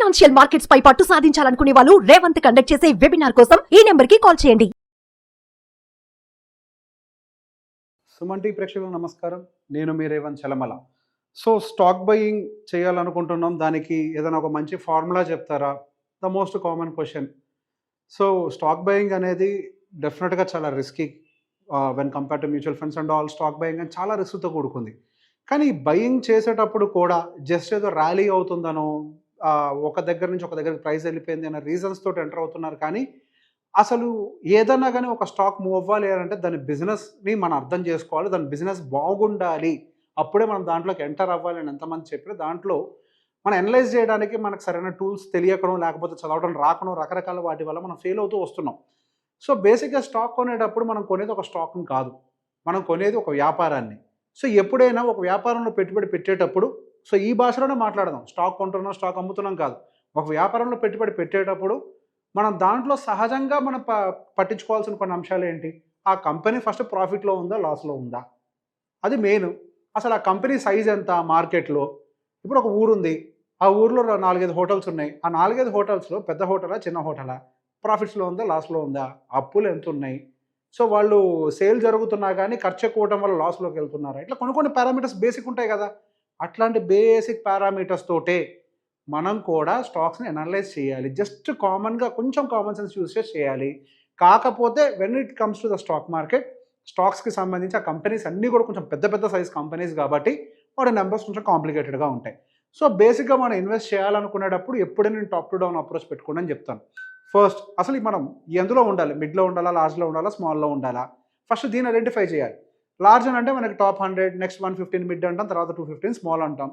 Financial markets పై పట్టు సాధించాలనుకునే వాళ్ళు Revanth conduct చేసే వెబినార్ కోసం ఈ నెంబర్ కి కాల్ చేయండి. సుమన్ టీవీ ప్రేక్షకులకు నమస్కారం. నేను మీ Revanth Chalamala. So stock buying చేయాలనుకుంటున్నాం, దానికి ఏదైనా ఒక మంచి ఫార్ములా చెప్తారా? The most common question. So stock buying అనేది డెఫినెట్గా చాలా risky when compare to mutual funds and all. Stock buying అని చాలా రిస్క్తో కూడుకుంది. కానీ బయింగ్ చేసేటప్పుడు కూడా జస్ట్ ఏదో ర్యాలీ అవుతుందనో, ఒక దగ్గర నుంచి ఒక దగ్గరికి ప్రైస్ వెళ్ళిపోయింది అన్న రీజన్స్ తోటి ఎంటర్ అవుతున్నారు. కానీ అసలు ఏదన్నా కానీ ఒక స్టాక్ మూవ్ అవ్వాలి అంటే దాని బిజినెస్ని మనం అర్థం చేసుకోవాలి, దాని బిజినెస్ బాగుండాలి, అప్పుడే మనం దాంట్లోకి ఎంటర్ అవ్వాలి అని ఎంతమంది చెప్పినా దాంట్లో మనం అనలైజ్ చేయడానికి మనకు సరైన టూల్స్ తెలియకడం, లేకపోతే చదవడం రాకడం, రకరకాల వాటి వల్ల మనం ఫెయిల్ అవుతూ వస్తున్నాం. సో బేసిక్గా స్టాక్ కొనేటప్పుడు మనం కొనేది ఒక స్టాక్ని కాదు, మనం కొనేది ఒక వ్యాపారాన్ని. సో ఎప్పుడైనా ఒక వ్యాపారంలో పెట్టుబడి పెట్టేటప్పుడు, సో ఈ భాషలోనే మాట్లాడదాం, స్టాక్ కొంటున్నాం స్టాక్ అమ్ముతున్నాం కాదు. ఒక వ్యాపారంలో పెట్టుబడి పెట్టేటప్పుడు మనం దాంట్లో సహజంగా మనం పట్టించుకోవాల్సిన కొన్ని అంశాలు ఏంటి? ఆ కంపెనీ ఫస్ట్ ప్రాఫిట్లో ఉందా, లాస్లో ఉందా, అది మెయిన్. అసలు ఆ కంపెనీ సైజ్ ఎంత మార్కెట్లో? ఇప్పుడు ఒక ఊరుంది, ఆ ఊర్లో 4-5 హోటల్స్ ఉన్నాయి. ఆ 4-5 హోటల్స్లో పెద్ద హోటలా చిన్న హోటలా, ప్రాఫిట్స్లో ఉందా లాస్లో ఉందా, అప్పులు ఎంత ఉన్నాయి, సో వాళ్ళు సేల్ జరుగుతున్నా కానీ ఖర్చు ఎక్కువ అవడం వల్ల లాస్లోకి వెళ్తున్నారా, ఇట్లా కొన్ని పారామీటర్స్ బేసిక్ ఉంటాయి కదా. అట్లాంటి బేసిక్ పారామీటర్స్ తోటే మనం కూడా స్టాక్స్ని అనలైజ్ చేయాలి. జస్ట్ కామన్గా కొంచెం కామన్ సెన్స్ యూస్ చేయాలి. కాకపోతే when it comes to the stock market, స్టాక్స్కి సంబంధించి ఆ కంపెనీస్ అన్నీ కూడా కొంచెం పెద్ద పెద్ద సైజ్ కంపెనీస్ కాబట్టి వాటి నెంబర్స్ కొంచెం కాంప్లికేటెడ్గా ఉంటాయి. సో బేసిక్గా మనం ఇన్వెస్ట్ చేయాలనుకునేటప్పుడు ఎప్పుడైనా నేను టాప్ టు డౌన్ అప్రోచ్ పెట్టుకోండి అని చెప్తాను. ఫస్ట్ అసలు మనం ఎందులో ఉండాలి? మిడ్లో ఉండాలా, లార్జ్లో ఉండాలా, స్మాల్లో ఉండాలా? ఫస్ట్ దీన్ని ఐడెంటిఫై చేయాలి. లార్జ్ అని అంటే మనకి టాప్ 100, నెక్స్ట్ 115 మిడ్ అంటాం, తర్వాత 215 స్మాల్ అంటాం.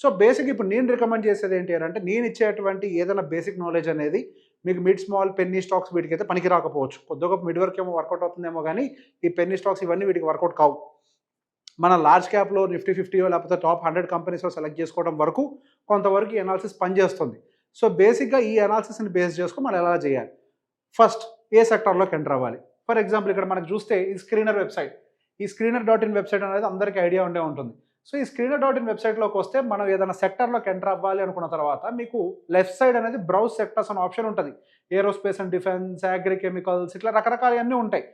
సో బేసిక్ ఇప్పుడు నేను రికమెండ్ చేసేది ఏంటి అంటే, నేను ఇచ్చేటువంటి ఏదైనా బేసిక్ నాలెడ్జ్ అనేది మీకు మిడ్, స్మాల్, పెన్నీ స్టాక్స్ వీటికి అయితే పనికి రాకపోవచ్చు. కొద్దిగా మిడ్ వరకు ఏమో వర్కౌట్ అవుతుందేమో, కానీ ఈ పెన్నీ స్టాక్స్ ఇవన్నీ వీటికి వర్కౌట్ కావు. మన లార్జ్ క్యాప్లో నిఫ్టీ 50 లేకపోతే టాప్ 100 కంపెనీస్లో సెలెక్ట్ చేసుకోవడం వరకు కొంతవరకు ఈ అనాలిసిస్ పనిచేస్తుంది. సో బేసిక్గా ఈ అనాలిసిస్ని బేస్ చేసుకుని మనం ఎలా చేయాలి? ఫస్ట్ ఏ సెక్టార్లోకి ఎంటర్ అవ్వాలి? ఫర్ ఎగ్జాంపుల్ ఇక్కడ మనకు చూస్తే ఈ స్క్రీనర్ వెబ్సైట్, ఈ స్క్రీనర్.in వెబ్సైట్ అనేది అందరికీ ఐడియా ఉండే ఉంటుంది. సో ఈ స్క్రీనర్.in వెబ్సైట్లోకి వస్తే మనం ఏదైనా సెక్టార్లోకి ఎంటర్ అవ్వాలి అనుకున్న తర్వాత మీకు లెఫ్ట్ సైడ్ అనేది బ్రౌజ్ సెక్టర్స్ అనే ఆప్షన్ ఉంటుంది. Aerospace and defence, agri chemicals, ఇట్లా రకరకాలన్నీ ఉంటాయి.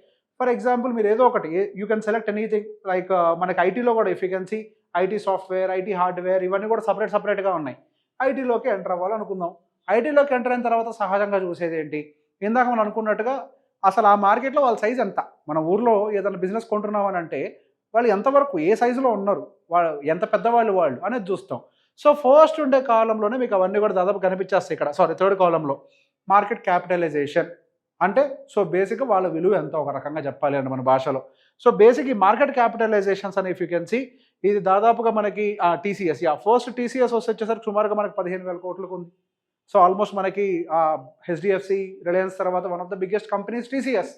ఫర్ ఎగ్జాంపుల్ మీరు ఏదో ఒకటి you can select anything. Like మనకి ఐటీలో కూడా if you can see IT software, IT hardware, ఇవన్నీ కూడా సపరేట్గా ఉన్నాయి. ఐటీలోకి ఎంటర్ అవ్వాలనుకుందాం. ఐటీలోకి ఎంటర్ అయిన తర్వాత సహజంగా చూసేది ఏంటి? ఇందాక మనం అనుకున్నట్టుగా అసలు ఆ మార్కెట్లో వాళ్ళ సైజ్ ఎంత. మన ఊర్లో ఏదైనా బిజినెస్ కొంటున్నామని అంటే వాళ్ళు ఎంతవరకు ఏ సైజులో ఉన్నారు, వాళ్ళు ఎంత పెద్దవాళ్ళు వాళ్ళు అనేది చూస్తాం. సో ఫస్ట్ ఉండే కాలంలోనే మీకు అవన్నీ కూడా దాదాపు కనిపించేస్తాయి. ఇక్కడ థర్డ్ కాలంలో మార్కెట్ క్యాపిటలైజేషన్ అంటే, సో బేసిక్గా వాళ్ళ విలువ ఎంత ఒక రకంగా చెప్పాలి అంటే మన భాషలో. సో బేసిక్ ఈ మార్కెట్ క్యాపిటలైజేషన్స్ అనే ఎఫిషియన్సీ ఇది దాదాపుగా మనకి టీసీఎస్, ఫస్ట్ టీసీఎస్ వచ్చేసరికి సుమారుగా మనకి 15,000 కోట్లకు ఉంది. సో ఆల్మోస్ట్ మనకి హెచ్డిఎఫ్సి, రిలయన్స్ తర్వాత one of the biggest companies TCS.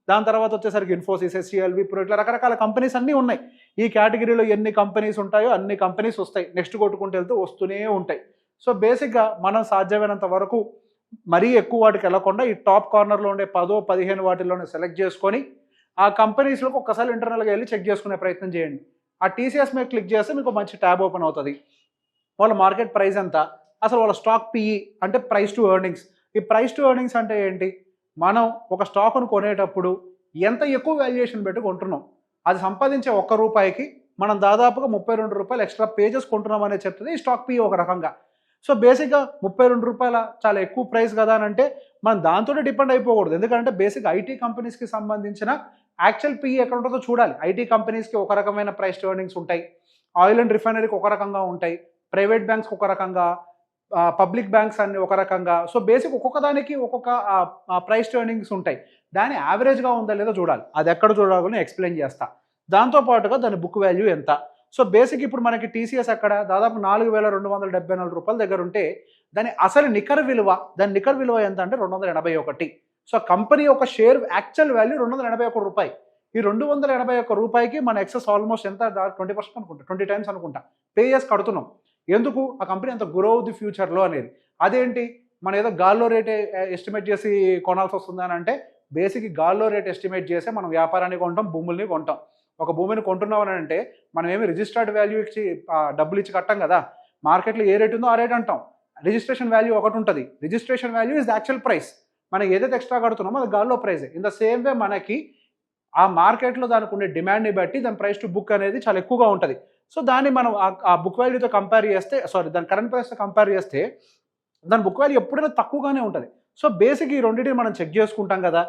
దాని తర్వాత వచ్చేసరికి ఇన్ఫోసిస్, ఎస్సీఎల్, విప్రో, ఇట్లా రకరకాల కంపెనీస్ అన్నీ ఉన్నాయి. ఈ కేటగిరీలో ఎన్ని కంపెనీస్ ఉంటాయో అన్ని కంపెనీస్ వస్తాయి, నెక్స్ట్ కొట్టుకుంటూ వెళ్తూ వస్తూనే ఉంటాయి. సో బేసిక్గా మనం సాధ్యమైనంత వరకు మరీ ఎక్కువ వాటికి వెళ్ళకుండా ఈ టాప్ కార్నర్లో ఉండే 10-15 వాటిల్లోనే సెలెక్ట్ చేసుకొని ఆ కంపెనీస్లోకి ఒక్కసారి ఇంటర్నల్గా వెళ్ళి చెక్ చేసుకునే ప్రయత్నం చేయండి. ఆ టీసీఎస్ మీద క్లిక్ చేస్తే మీకు మంచి ట్యాబ్ ఓపెన్ అవుతుంది. వాళ్ళ మార్కెట్ ప్రైస్ ఎంత, అసలు వాళ్ళ స్టాక్ పిఈ అంటే ప్రైస్ టు ఎర్నింగ్స్. ఈ ప్రైస్ టు ఎర్నింగ్స్ అంటే ఏంటి? మనం ఒక స్టాక్ను కొనేటప్పుడు ఎంత ఎక్కువ వాల్యుయేషన్ పెట్టి కొంటున్నాం, అది సంపాదించే ₹1 మనం దాదాపుగా ₹32 ఎక్స్ట్రా పేజెస్ కొంటున్నాం అనేది చెప్తుంది ఈ స్టాక్ పిఈ ఒక రకంగా. సో బేసిక్గా ₹32 చాలా ఎక్కువ ప్రైస్ కదా అని అంటే మనం దాంతోనే డిపెండ్ అయిపోకూడదు. ఎందుకంటే బేసిక్ ఐటీ కంపెనీస్కి సంబంధించిన యాక్చువల్ పిఈ ఎక్కడ ఉంటుందో చూడాలి. ఐటీ కంపెనీస్కి ఒక రకమైన ప్రైస్ టు ఎర్నింగ్స్ ఉంటాయి, ఆయిల్ అండ్ రిఫైనరీకి ఒక రకంగా ఉంటాయి, ప్రైవేట్ బ్యాంక్స్కి ఒక రకంగా, పబ్లిక్ బ్యాంక్స్ అన్ని ఒక రకంగా. సో బేసిక్ ఒక్కొక్క దానికి ఒక్కొక్క ప్రైస్ టు ఎర్నింగ్స్ ఉంటాయి. దాని యావరేజ్గా ఉందా లేదో చూడాలి. అది ఎక్కడ చూడాలని ఎక్స్ప్లెయిన్ చేస్తా. దాంతోపాటుగా దాని బుక్ వాల్యూ ఎంత. సో బేసిక్ ఇప్పుడు మనకి టీసీఎస్ అక్కడ దాదాపు ₹4,274 దగ్గర ఉంటే దాని అసలు నికర విలువ, దాని నికర విలువ ఎంత అంటే 281. సో కంపెనీ ఒక షేర్ యాక్చువల్ వాల్యూ ₹281. ఈ ₹281కి మన ఎక్సెస్ ఆల్మోస్ట్ ఎంత, 20% అనుకుంటా, 20 టైమ్స్ అనుకుంటా పే చేసి కడుతున్నాం. ఎందుకు? ఆ కంపెనీ అంత గ్రో అవుద్ది ఫ్యూచర్లో అనేది. అదేంటి మనం ఏదో గాల్లో రేట్ ఎస్టిమేట్ చేసి కొనాల్సి వస్తుందని అంటే, బేసిక్ గాల్లో రేట్ ఎస్టిమేట్ చేసే మనం వ్యాపారాన్ని కొంటాం, భూముల్ని కొంటాం. ఒక భూమిని కొంటున్నాం అని అంటే మనం ఏమి రిజిస్టర్డ్ వాల్యూ ఇచ్చి డబ్బులు ఇచ్చి కట్టాం కదా. మార్కెట్లో ఏ రేట్ ఉందో ఆ రేట్ అంటాం. రిజిస్ట్రేషన్ వాల్యూ ఒకటి ఉంటుంది. Registration value is the actual price. మనం ఏదైతే ఎక్స్ట్రా కడుతున్నామో అది గాల్లో ప్రైజే. ఇన్ ద సేమ్ వే మనకి ఆ మార్కెట్లో దానికి ఉండే డిమాండ్ని బట్టి దాని ప్రైస్ టు బుక్ అనేది చాలా ఎక్కువగా ఉంటుంది. సో దాన్ని మనం ఆ బుక్ వాల్యూతో కంపేర్ చేస్తే, దాని కరెంట్ ప్రైస్తో కంపేర్ చేస్తే దాని బుక్ వాల్యూ ఎప్పుడైనా తక్కువగానే ఉంటుంది. సో బేసిక్ ఈ రెండింటిని మనం చెక్ చేసుకుంటాం కదా,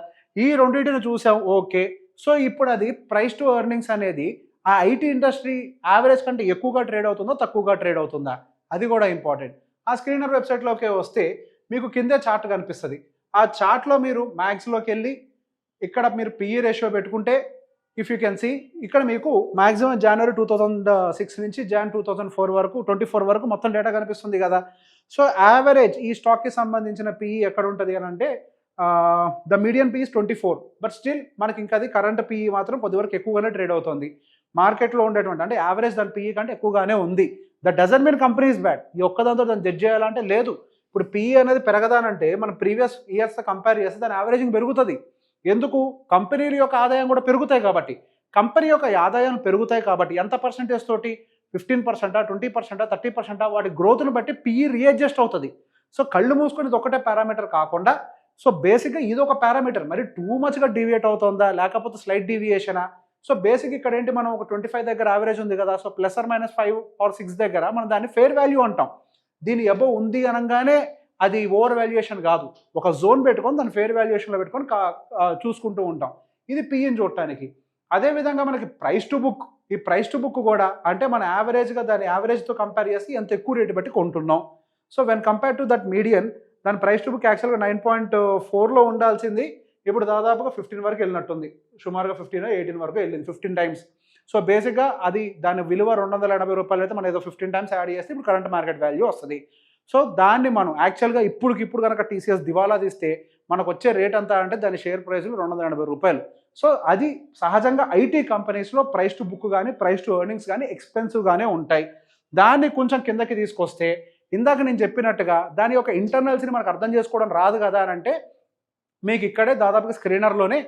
ఈ రెండింటిని చూసాం ఓకే. సో ఇప్పుడు అది ప్రైస్ టు ఎర్నింగ్స్ అనేది ఆ ఐటీ ఇండస్ట్రీ యావరేజ్ కంటే ఎక్కువగా ట్రేడ్ అవుతుందో తక్కువగా ట్రేడ్ అవుతుందా, అది కూడా ఇంపార్టెంట్. ఆ స్క్రీనర్ వెబ్సైట్లోకి వస్తే మీకు కిందే చార్ట్ కనిపిస్తుంది. ఆ చార్ట్లో మీరు మ్యాక్స్లోకి వెళ్ళి ఇక్కడ మీరు పిఈ రేషియో పెట్టుకుంటే ఇఫ్ యూ కెన్ సీ ఇక్కడ మీకు మ్యాక్సిమం జనవరి 2006 నుంచి జాన్ 2024 వరకు మొత్తం డేటా కనిపిస్తుంది కదా. సో యావరేజ్ ఈ స్టాక్కి సంబంధించిన పిఈ ఎక్కడ ఉంటుంది అని అంటే the medium PE 24. But still మనకి ఇంకా అది కరెంట్ పిఈ మాత్రం కొద్దివరకు ఎక్కువగానే ట్రేడ్ అవుతుంది. మార్కెట్లో ఉండేటువంటి అంటే యావరేజ్ దాని పిఈ కంటే ఎక్కువగానే ఉంది. That doesn't mean company is bad. ఈ ఒక్కదాంతో దాన్ని జడ్జ్ చేయాలంటే లేదు. ఇప్పుడు పిఈ అనేది పెరగదానంటే మనం ప్రీవియస్ ఇయర్స్తో కంపేర్ చేస్తే దాని యావరేజింగ్ పెరుగుతుంది. ఎందుకు? కంపెనీల యొక్క ఆదాయం కూడా పెరుగుతాయి కాబట్టి. కంపెనీ యొక్క ఆదాయాలు పెరుగుతాయి కాబట్టి ఎంత పర్సెంటేజ్ తోటి 15%, 20%, 30% వాటి గ్రోత్ను బట్టి పిఈ రీఅడ్జస్ట్ అవుతుంది. సో కళ్ళు మూసుకొని ఇది ఒకటే పారామీటర్ కాకుండా సో బేసిక్గా ఇది ఒక పారామీటర్, మరి టూ మచ్గా డీవియేట్ అవుతుందా లేకపోతే స్లైట్ డీవియేషనా. సో బేసిక్ ఇక్కడ ఏంటి, మనం ఒక 25 దగ్గర యావరేజ్ ఉంది కదా, సో ±5 or 6 దగ్గర మనం దాన్ని ఫెయిర్ వాల్యూ అంటాం. దీని అబోవ్ ఉంది అనగానే అది ఓవర్ వాల్యుయేషన్ కాదు. ఒక జోన్ పెట్టుకొని దాన్ని ఫెయిర్ వాల్యుయేషన్లో పెట్టుకొని చూసుకుంటూ ఉంటాం. ఇది పిఈని చూడటానికి. అదేవిధంగా మనకి ప్రైస్ టు బుక్, ఈ ప్రైస్ టు బుక్ కూడా అంటే మన యావరేజ్గా దాని యావరేజ్తో కంపేర్ చేసి ఎంత ఎక్కువ రేటు బట్టి కొంటున్నాం. So when compare to that median దాని ప్రైస్ టు బుక్ యాక్చువల్గా 9.4లో ఉండాల్సింది ఇప్పుడు దాదాపుగా 15 వరకు వెళ్ళినట్టుంది. సుమారుగా 15 or 18 వరకు వెళ్ళింది, 15 times. సో బేసిక్గా అది దాని విలువ 280 రూపాయలు అయితే మనం ఏదో 15 times యాడ్ చేస్తే ఇప్పుడు కరెంట్ మార్కెట్ వాల్యూ వస్తుంది. సో దాన్ని మనం యాక్చువల్గా ఇప్పుడు కనుక టీసీఎస్ దివాలా తీస్తే మనకు వచ్చే రేట్ అంతా అంటే దాని షేర్ ప్రైస్లు 280 రూపాయలు. సో అది సహజంగా ఐటీ కంపెనీస్లో ప్రైస్ టు బుక్ కానీ ప్రైస్ టు ఎర్నింగ్స్ కానీ ఎక్స్పెన్సివ్గానే ఉంటాయి. దాన్ని కొంచెం కిందకి తీసుకొస్తే ఇందాక నేను చెప్పినట్టుగా దాని యొక్క ఇంటర్నల్స్ని మనకు అర్థం చేసుకోవడం రాదు కదా అని అంటే మీకు ఇక్కడే దాదాపుగా స్క్రీనర్లోనే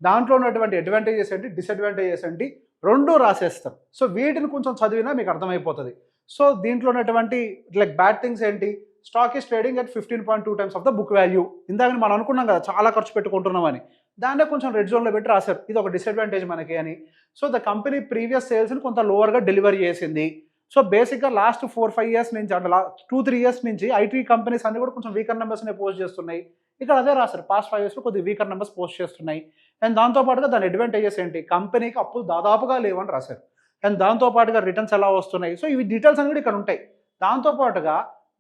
దాంట్లో ఉన్నటువంటి అడ్వాంటేజెస్ ఏంటి డిసడ్వాంటేజెస్ ఏంటి రెండూ రాసేస్తాం. సో వీటిని కొంచెం చదివినా మీకు అర్థమైపోతుంది. సో దీంట్లో ఉన్నటువంటి లైక్ బ్యాడ్ థింగ్స్ ఏంటి, stock is trading at 15.2 times of the book value. ఇందాక మనం అనుకున్నాం కదా చాలా ఖర్చు పెట్టుకుంటున్నామని, దాన్నే కొంచెం రెడ్ జోన్లో పెట్టి రాశారు ఇది ఒక డిసడ్వాంటేజ్ మనకి అని. సో ద కంపెనీ ప్రీవియస్ సేల్స్ని కొంత లోవర్గా డెలివరీ చేసింది. సో బేసిక్గా లాస్ట్ 4-5 years నుంచి అంటే 2-3 years నుంచి ఐటీ కంపెనీస్ అన్ని కూడా కొంచెం వీకర్ నెంబర్స్ని పోస్ట్ చేస్తున్నాయి. ఇక్కడ అదే రాశారు, పాస్ట్ 5 yearsలో కొద్దిగా వీకర్ నెంబర్స్ పోస్ట్ చేస్తున్నాయి. అండ్ దాంతోపాటుగా దాని అడ్వాంటేజెస్ ఏంటి, కంపెనీకి అప్పులు దాదాపుగా లేవని రాశారు. అండ్ దాంతోపాటుగా రిటర్న్స్ ఎలా వస్తున్నాయి. సో ఇవి డీటెయిల్స్ అన్ని కూడా ఇక్కడ ఉంటాయి. దాంతోపాటుగా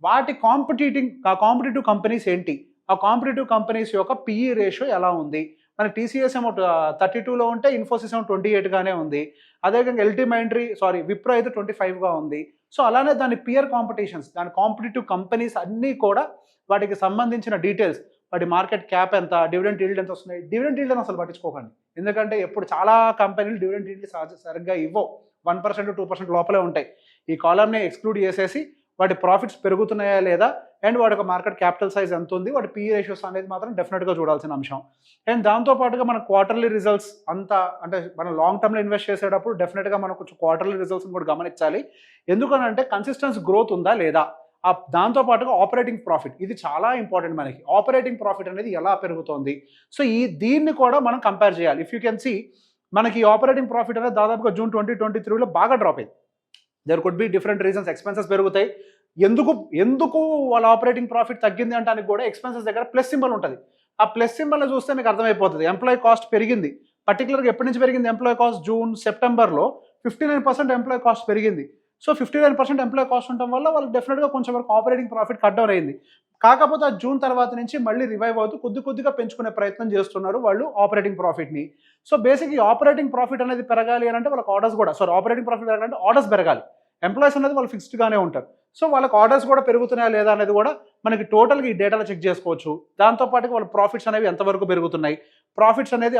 వాటి కాంపిటేటివ్ కంపెనీస్ ఏంటి, ఆ కాంపిటేటివ్ కంపెనీస్ యొక్క పిఈ రేషియో ఎలా ఉంది. మన టీసీఎస్ ఏమో 32లో ఉంటే ఇన్ఫోసిస్ ఏమో 28గానే ఉంది. అదేవిధంగా విప్రో అయితే 25గా ఉంది. సో అలానే దాని పియర్ కాంపిటీషన్స్, దాని కాంపిటేటివ్ కంపెనీస్ అన్నీ కూడా వాటికి సంబంధించిన డీటెయిల్స్, వాటి మార్కెట్ క్యాప్ ఎంత, డివిడెండ్ ఈల్డ్ ఎంత వస్తున్నాయి. డివిడెండ్ ఈల్డ్ అని అసలు పట్టించుకోకండి, ఎందుకంటే ఎప్పుడు చాలా కంపెనీలు డివిడెండ్ ఈల్డ్ సరిగ్గా ఇవ్వవు, 1% 2% లోపలే ఉంటాయి. ఈ కాలమ్ని ఎక్స్క్లూడ్ చేసేసి వాటి ప్రాఫిట్స్ పెరుగుతున్నాయా లేదా అండ్ వాటి యొక్క మార్కెట్ క్యాపిటల్ సైజ్ ఎంత ఉంది, వాటి పిఈ రేషియోస్ అనేది మాత్రం డెఫినెట్గా చూడాల్సిన అంశం. అండ్ దాంతోపాటుగా మన క్వార్టర్లీ రిజల్ట్స్ అంతా అంటే మనం లాంగ్ టర్మ్లో ఇన్వెస్ట్ చేసేటప్పుడు డెఫినెట్గా మనం కొంచెం క్వార్టర్లీ రిజల్ట్స్ని కూడా గమనించాలి. ఎందుకనంటే కన్సిస్టెన్స్ గ్రోత్ ఉందా లేదా. దాంతోపాటుగా ఆపరేటింగ్ ప్రాఫిట్, ఇది చాలా ఇంపార్టెంట్ మనకి. ఆపరేటింగ్ ప్రాఫిట్ అనేది ఎలా పెరుగుతోంది, సో దీన్ని కూడా మనం కంపేర్ చేయాలి. ఇఫ్ యూ కెన్ సీ మనకి ఆపరేటింగ్ ప్రాఫిట్ అనేది దాదాపుగా జూన్ 2023లో బాగా డ్రాప్ అయింది. There could be different reasons, expenses పెరుగుతాయి. ఎందుకు వాళ్ళ ఆపరేటింగ్ ప్రాఫిట్ తగ్గింది అంటానికి కూడా ఎక్స్పెన్సెస్ దగ్గర ప్లస్ సింబల్ ఉంటుంది. ఆ ప్లస్ సింబల్ని చూస్తే మీకు అర్థమైపోతుంది. ఎంప్లాయీ కాస్ట్ పెరిగింది, పర్టికులర్గా ఎప్పటి నుంచి పెరిగింది ఎంప్లాయీ కాస్ట్, జూన్ సెప్టెంబర్లో 59% ఎంప్లాయీ కాస్ట్ పెరిగింది. సో 59% ఎంప్లాయీ కాస్ట్ ఉండటం వల్ల వాళ్ళకి డెఫినెట్గా కొంచెం వరకు ఆపరేటింగ్ ప్రాఫిట్ కట్ డౌన్ అయింది. కాకపోతే ఆ జూన్ తర్వాత నుంచి మళ్ళీ రివైవ్ అవుతూ కొద్దిగా పెంచుకునే ప్రయత్నం చేస్తున్నారు వాళ్ళు ఆపరేటింగ్ ప్రాఫిట్ని. సో బేసిక్ ఈ ఆపరేటింగ్ ప్రాఫిట్ అనేది పెరగాలి అని అంటే వాళ్ళకి ఆర్డర్స్ కూడా ఆపరేటింగ్ ప్రాఫిట్ పెరగాలంటే ఆర్డర్స్ పెరగాలి. ఎంప్లాయీస్ అనేది వాళ్ళు ఫిక్స్డ్గానే ఉంటారు. సో వాళ్ళకి ఆర్డర్స్ కూడా పెరుగుతున్నాయా లేదా అనేది కూడా మనకి టోటల్గా ఈ డేటాలో చెక్ చేసుకోవచ్చు. దాంతోపాటు వాళ్ళ ప్రాఫిట్స్ అనేవి ఎంతవరకు పెరుగుతున్నాయి. ప్రాఫిట్స్ అనేది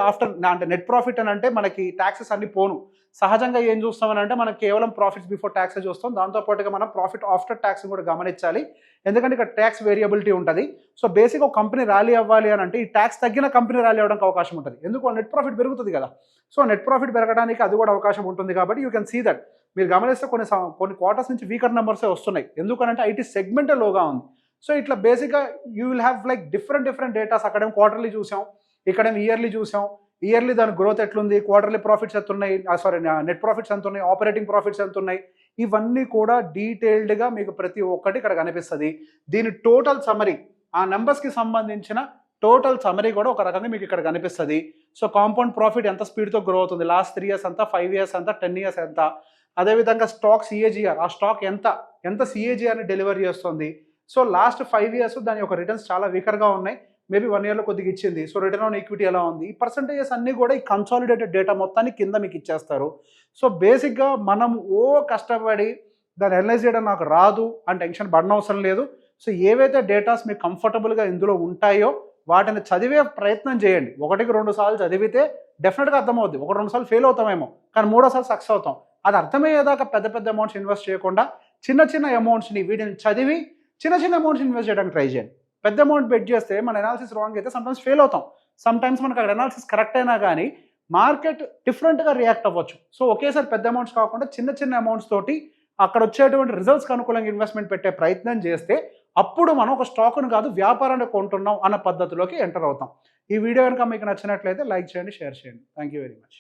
అంటే నెట్ ప్రాఫిట్ అని అంటే మనకి ట్యాక్సెస్ అన్ని పోను. సహజంగా ఏం చూస్తామని అంటే మనం కేవలం ప్రాఫిట్స్ బిఫోర్ ట్యాక్స్ చూస్తాం. దాంతోపాటుగా మనం ప్రాఫిట్ ఆఫ్టర్ ట్యాక్స్ కూడా గమనించాలి, ఎందుకంటే ఇక్కడ ట్యాక్స్ వేరియబిలిటీ ఉంటుంది. సో బేసిక్ ఒక కంపెనీ ర్యాలీ అవ్వాలి అని అంటే ఈ ట్యాక్స్ తగ్గిన కంపెనీ ర్యాలీ అవ్వడానికి అవకాశం ఉంటుంది, ఎందుకు నెట్ ప్రాఫిట్ పెరుగుతుంది కదా. సో నెట్ ప్రాఫిట్ పెరగడానికి అది కూడా అవకాశం ఉంటుంది. కాబట్టి యూ కెన్ సీ దట్ మీరు గమనిస్తే కొన్ని క్వార్టర్స్ నుంచి వీకర్ నెంబర్సే వస్తున్నాయి. ఎందుకనంటే ఐటీ సెగ్మెంటే లోగా ఉంది. సో ఇట్లా బేసిక్గా you will have like different datas. అక్కడేమో క్వార్టర్లీ చూసాం, ఇక్కడేమో ఇయర్లీ చూసాం. ఇయర్లీ దాని గ్రోత్ ఎట్లుంది, క్వార్టర్లీ ప్రాఫిట్స్ ఎంత ఉన్నాయి, నెట్ ప్రాఫిట్స్ ఎంత ఉన్నాయి, ఆపరేటింగ్ ప్రాఫిట్స్ ఎంత ఉన్నాయి, ఇవన్నీ కూడా డీటెయిల్డ్గా మీకు ప్రతి ఒక్కటి ఇక్కడ కనిపిస్తుంది. దీని టోటల్ సమరీ, ఆ నెంబర్స్కి సంబంధించిన టోటల్ సమరీ కూడా ఒక రకంగా మీకు ఇక్కడ కనిపిస్తుంది. సో కాంపౌండ్ ప్రాఫిట్ ఎంత స్పీడ్తో గ్రో అవుతుంది, లాస్ట్ 3 years ఎంత, 5 years ఎంత, 10 years ఎంత, అదేవిధంగా స్టాక్ సిఏజిఆర్, ఆ స్టాక్ ఎంత సిఏజిఆర్ని డెలివరీ చేస్తుంది. సో లాస్ట్ 5 years దాని యొక్క రిటర్న్స్ చాలా వీకర్గా ఉన్నాయి, మేబీ 1 yearలో కొద్దిగా ఇచ్చింది. సో రిటర్న్ ఆన్ ఈక్విటీ ఎలా ఉంది, ఈ పర్సంటేజెస్ అన్నీ కూడా ఈ కన్సాలిడేటెడ్ డేటా మొత్తాన్ని కింద మీకు ఇచ్చేస్తారు. సో బేసిక్గా మనం కష్టపడి దాన్ని అనలైజ్ చేయడం నాకు రాదు అని టెన్షన్ పడనవసరం లేదు. సో ఏవైతే డేటాస్ మీకు కంఫర్టబుల్గా ఇందులో ఉంటాయో వాటిని చదివే ప్రయత్నం చేయండి. 1-2 సార్లు చదివితే డెఫినెట్గా అర్థమవుద్ది. 1-2 సార్లు ఫెయిల్ అవుతామేమో, కానీ 3వ సారి సక్సెస్ అవుతాం. అది అర్థమయ్యేదాకా పెద్ద అమౌంట్స్ ఇన్వెస్ట్ చేయకుండా చిన్న అమౌంట్స్ని వీటిని చదివి చిన్న అమౌంట్స్ ఇన్వెస్ట్ చేయడానికి ట్రై చేయండి. పెద్ద అమౌంట్ బెట్ చేస్తే మన అనాలిసిస్ రాంగ్ అయితే సమ్టైమ్స్ ఫెయిల్ అవుతాం. సమ్టైమ్స్ మనకు అక్కడ అనాలిసిస్ కరెక్ట్ అయినా కానీ మార్కెట్ డిఫరెంట్గా రియాక్ట్ అవ్వచ్చు. సో ఒకేసారి పెద్ద అమౌంట్స్ కాకుండా చిన్న అమౌంట్స్ తోటి అక్కడ వచ్చేటువంటి రిజల్ట్స్కి అనుకూలంగా ఇన్వెస్ట్మెంట్ పెట్టే ప్రయత్నం చేస్తే అప్పుడు మనం ఒక స్టాక్ను కాదు వ్యాపారాన్ని కొంటున్నాం అన్న పద్ధతిలోకి ఎంటర్ అవుతాం. ఈ వీడియో కనుక మీకు నచ్చినట్లయితే లైక్ చేయండి, షేర్ చేయండి. Thank you very much.